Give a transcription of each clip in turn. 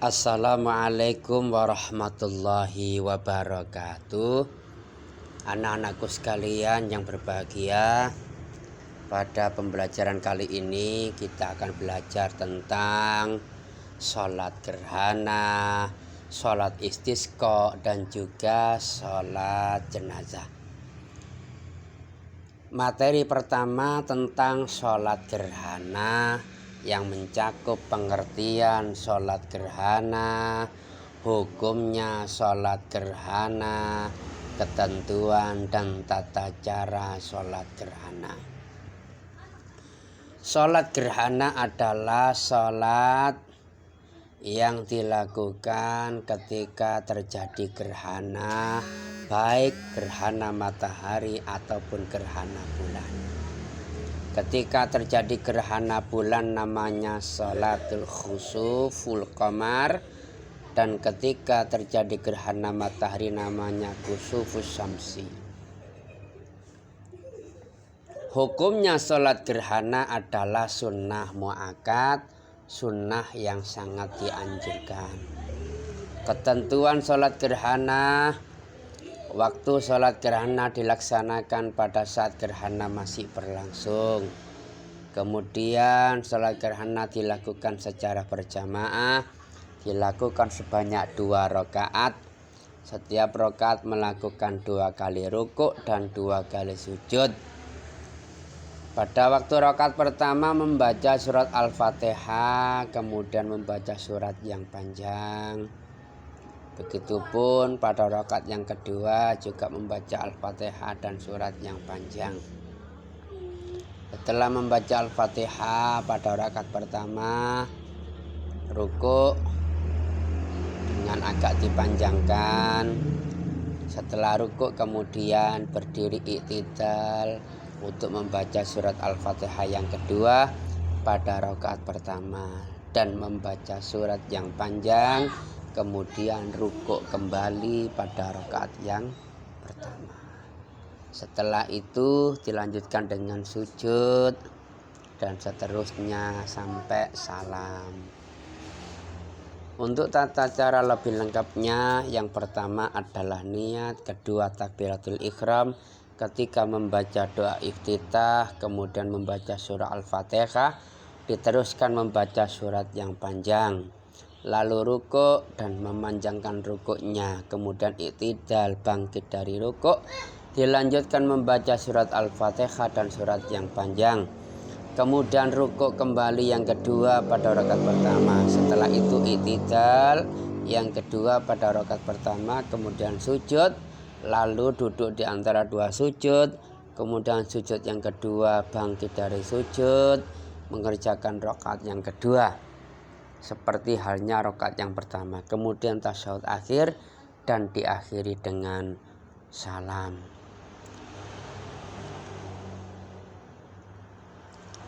Assalamualaikum warahmatullahi wabarakatuh. Anak-anakku sekalian yang berbahagia, pada pembelajaran kali ini kita akan belajar tentang sholat gerhana, sholat istisqa, dan juga sholat jenazah. Materi pertama tentang sholat gerhana, yang mencakup pengertian sholat gerhana, hukumnya sholat gerhana, ketentuan dan tata cara sholat gerhana. Sholat gerhana adalah sholat yang dilakukan ketika terjadi gerhana, baik gerhana matahari ataupun gerhana bulan. Ketika terjadi gerhana bulan namanya sholatul khusuful qamar, dan ketika terjadi gerhana matahari namanya khusufus syamsi. Hukumnya sholat gerhana adalah sunnah muakkad, sunnah yang sangat dianjurkan. Ketentuan sholat gerhana: waktu sholat gerhana dilaksanakan pada saat gerhana masih berlangsung. Kemudian sholat gerhana dilakukan secara berjamaah, dilakukan sebanyak 2 rakaat. Setiap rakaat melakukan 2 kali rukuk dan 2 kali sujud. Pada waktu rakaat pertama membaca surat Al-Fatihah, kemudian membaca surat yang panjang. Begitupun pada rakaat yang kedua juga membaca Al-Fatihah dan surat yang panjang. Setelah membaca Al-Fatihah pada rakaat pertama, rukuk dengan agak dipanjangkan. Setelah rukuk kemudian berdiri i'tidal untuk membaca surat Al-Fatihah yang kedua pada rakaat pertama dan membaca surat yang panjang. Kemudian rukuk kembali pada rakaat yang pertama. Setelah itu dilanjutkan dengan sujud dan seterusnya sampai salam. Untuk tata cara lebih lengkapnya, yang pertama adalah niat, kedua takbiratul ihram, ketika membaca doa iftitah, kemudian membaca surah Al-Fatihah, diteruskan membaca surat yang panjang. Lalu rukuk dan memanjangkan rukuknya, kemudian i'tidal bangkit dari rukuk, dilanjutkan membaca surat Al-Fatihah dan surat yang panjang. Kemudian rukuk kembali yang kedua pada rakaat pertama. Setelah itu i'tidal yang kedua pada rakaat pertama, kemudian sujud, lalu duduk di antara 2 sujud, kemudian sujud yang kedua, bangkit dari sujud, mengerjakan rakaat yang kedua seperti halnya rakaat yang pertama, kemudian tasyahud akhir dan diakhiri dengan salam.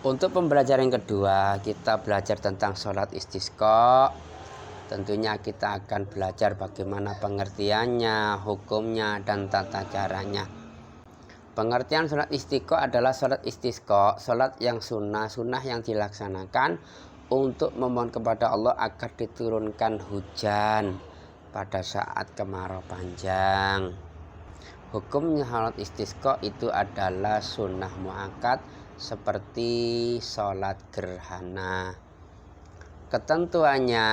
Untuk pembelajaran yang kedua, kita belajar tentang sholat istisqa. Tentunya kita akan belajar bagaimana pengertiannya, hukumnya, dan tata caranya. Pengertian sholat istisqa adalah sholat istisqa, sholat yang sunnah yang dilaksanakan untuk memohon kepada Allah agar diturunkan hujan pada saat kemarau panjang. Hukumnya sholat istisqa itu adalah sunnah muakkad seperti sholat gerhana. Ketentuannya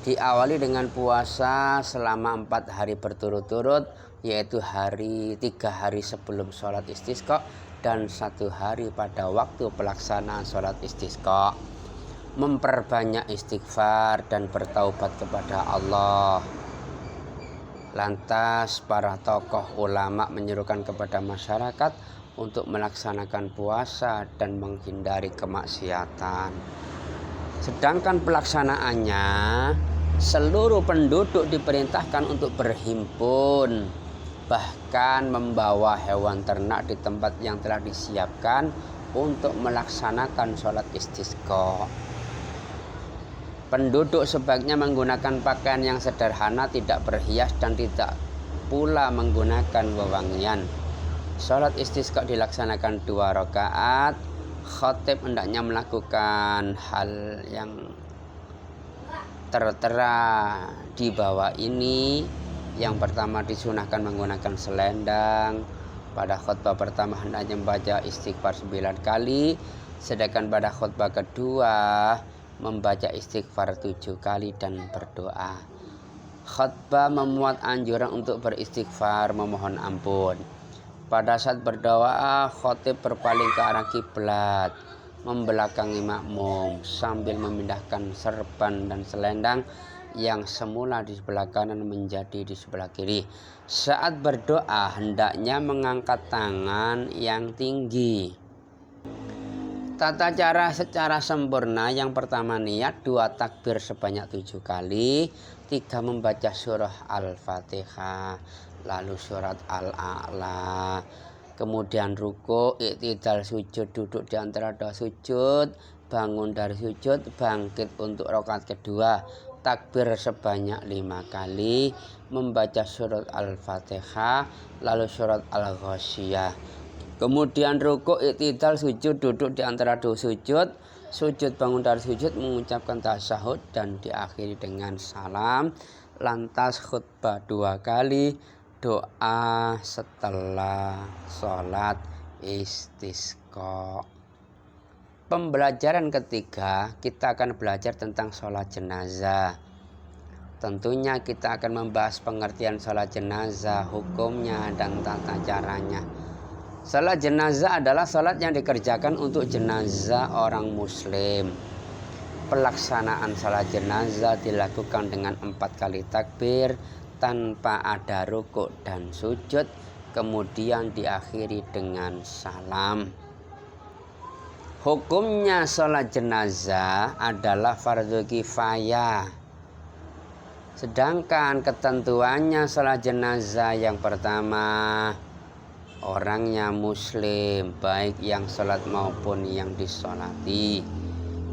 diawali dengan puasa selama 4 hari berturut-turut, yaitu 3 hari sebelum sholat istisqa dan 1 hari pada waktu pelaksanaan sholat istisqa. Memperbanyak istighfar dan bertaubat kepada Allah. Lantas para tokoh ulama menyerukan kepada masyarakat untuk melaksanakan puasa dan menghindari kemaksiatan. Sedangkan pelaksanaannya, seluruh penduduk diperintahkan untuk berhimpun, bahkan membawa hewan ternak di tempat yang telah disiapkan untuk melaksanakan sholat istisqa. Penduduk sebaiknya menggunakan pakaian yang sederhana, tidak berhias, dan tidak pula menggunakan wewangian. Sholat istisqa dilaksanakan 2 rakaat. Khatib hendaknya melakukan hal yang tertera di bawah ini. Yang pertama disunahkan menggunakan selendang. Pada khutbah pertama hendaknya membaca istighfar 9 kali, sedangkan pada khutbah kedua membaca istighfar 7 kali dan berdoa. Khutbah memuat anjuran untuk beristighfar, memohon ampun. Pada saat berdoa, khatib berpaling ke arah kiblat, membelakangi makmum sambil memindahkan serban dan selendang yang semula di sebelah kanan menjadi di sebelah kiri. Saat berdoa hendaknya mengangkat tangan yang tinggi. Tata cara secara sempurna: yang pertama niat, 2 takbir sebanyak 7 kali, 3 membaca surah Al-Fatihah, lalu surat Al-A'la, kemudian ruku, i'tidal, sujud, duduk di antara 2 sujud, bangun dari sujud, bangkit untuk rakaat kedua, takbir sebanyak 5 kali, membaca surat Al-Fatihah, lalu surat Al-Ghasyiyah. Kemudian rukuk, i'tidal, sujud, duduk di antara 2 sujud, sujud, bangun dari sujud, mengucapkan tasyahud dan diakhiri dengan salam. Lantas khutbah 2 kali, doa setelah sholat istisqa. Pembelajaran ketiga, kita akan belajar tentang sholat jenazah. Tentunya kita akan membahas pengertian sholat jenazah, hukumnya dan tata caranya. Salat jenazah adalah salat yang dikerjakan untuk jenazah orang muslim. Pelaksanaan salat jenazah dilakukan dengan 4 kali takbir tanpa ada rukuk dan sujud, kemudian diakhiri dengan salam. Hukumnya salat jenazah adalah fardu kifayah. Sedangkan ketentuannya salat jenazah, yang pertama, orangnya muslim, baik yang sholat maupun yang disolati.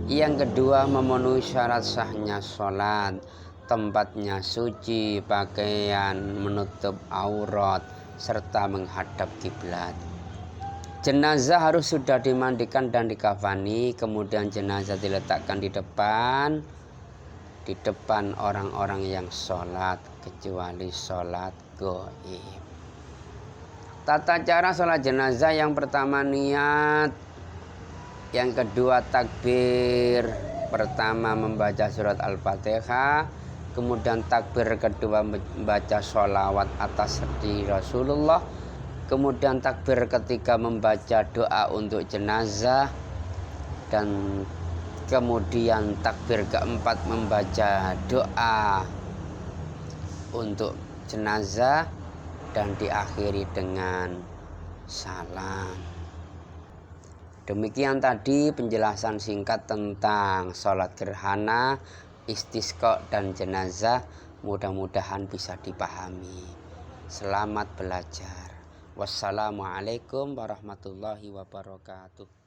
Yang kedua, memenuhi syarat sahnya sholat, tempatnya suci, pakaian menutup aurat, serta menghadap kiblat. Jenazah harus sudah dimandikan dan dikafani, kemudian jenazah diletakkan di depan orang-orang yang sholat, kecuali sholat gaib. Tata cara sholat jenazah: yang pertama niat, yang kedua takbir pertama membaca surat Al-Fatihah, kemudian takbir kedua membaca sholawat atas diri Rasulullah, kemudian takbir ketiga membaca doa untuk jenazah, dan kemudian takbir keempat membaca doa untuk jenazah, dan diakhiri dengan salam. Demikian tadi penjelasan singkat tentang sholat gerhana, istisqa, dan jenazah. Mudah-mudahan bisa dipahami. Selamat belajar. Wassalamualaikum warahmatullahi wabarakatuh.